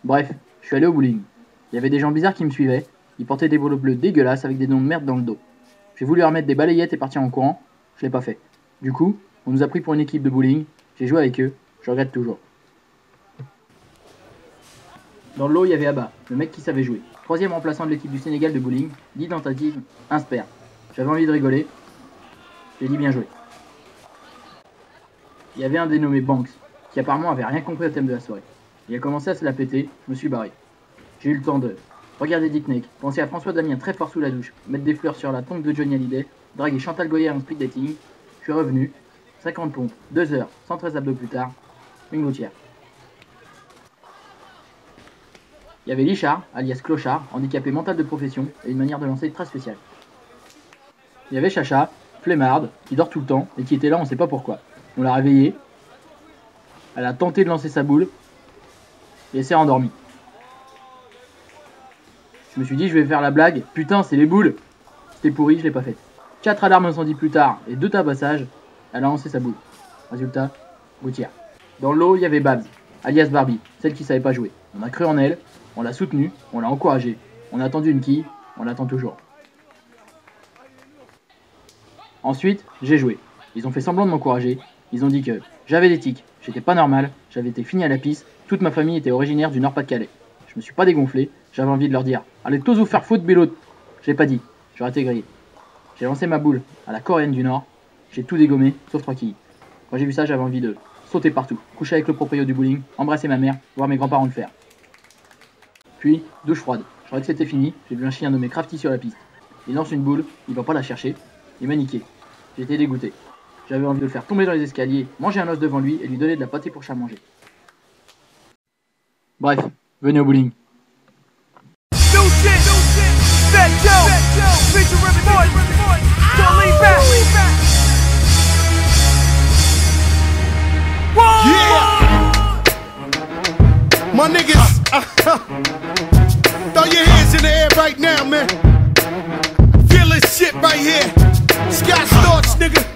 Bref, je suis allé au bowling. Il y avait des gens bizarres qui me suivaient, ils portaient des polos bleus dégueulasses avec des noms de merde dans le dos. J'ai voulu leur mettre des balayettes et partir en courant, je l'ai pas fait. Du coup, on nous a pris pour une équipe de bowling, j'ai joué avec eux, je regrette toujours. Dans le lot, il y avait Abba, le mec qui savait jouer. 3e remplaçant de l'équipe du Sénégal de bowling, 10 tentatives, 1 spare. J'avais envie de rigoler, j'ai dit bien joué. Il y avait un dénommé Banks, qui apparemment avait rien compris au thème de la soirée. Il a commencé à se la péter, je me suis barré. J'ai eu le temps de regarder Dick Nick, penser à François Damien très fort sous la douche, mettre des fleurs sur la tombe de Johnny Hallyday, draguer Chantal Goya en speed dating. Je suis revenu, 50 pompes, 2 heures, 113 abdos plus tard, une gouttière. Il y avait Lichard, alias Clochard, handicapé mental de profession et une manière de lancer très spéciale. Il y avait Chacha, flemmarde, qui dort tout le temps et qui était là on sait pas pourquoi. On l'a réveillée, elle a tenté de lancer sa boule et elle s'est endormie. Je me suis dit je vais faire la blague, putain c'est les boules. C'était pourri, je l'ai pas faite. 4 alarmes incendies plus tard et 2 tabassages, elle a lancé sa boule. Résultat, gouttière. Dans l'eau, il y avait Babs, alias Barbie, celle qui savait pas jouer. On a cru en elle, on l'a soutenue, on l'a encouragée. On a attendu une quille, on l'attend toujours. Ensuite, j'ai joué. Ils ont fait semblant de m'encourager. Ils ont dit que j'avais des tics, j'étais pas normal, j'avais été fini à la pisse, toute ma famille était originaire du Nord-Pas-de-Calais. Je me suis pas dégonflé, j'avais envie de leur dire « Allez tous vous faire foutre, bélote !» Je l'ai pas dit, j'aurais été grillé. J'ai lancé ma boule à la Coréenne du Nord, j'ai tout dégommé, sauf 3 quilles. Quand j'ai vu ça, j'avais envie de sauter partout, coucher avec le proprio du bowling, embrasser ma mère, voir mes grands-parents le faire. Puis, douche froide. Je croyais que c'était fini, j'ai vu un chien nommé Crafty sur la piste. Il lance une boule, il va pas la chercher, il m'a niqué. J'ai été dégoûté. J'avais envie de le faire tomber dans les escaliers, manger un os devant lui et lui donner de la pâtée pour chat manger. Bref, venez au bowling. My niggas, throw your hands in the air right now, man. Feel this shit right here. Scott Storch, nigga.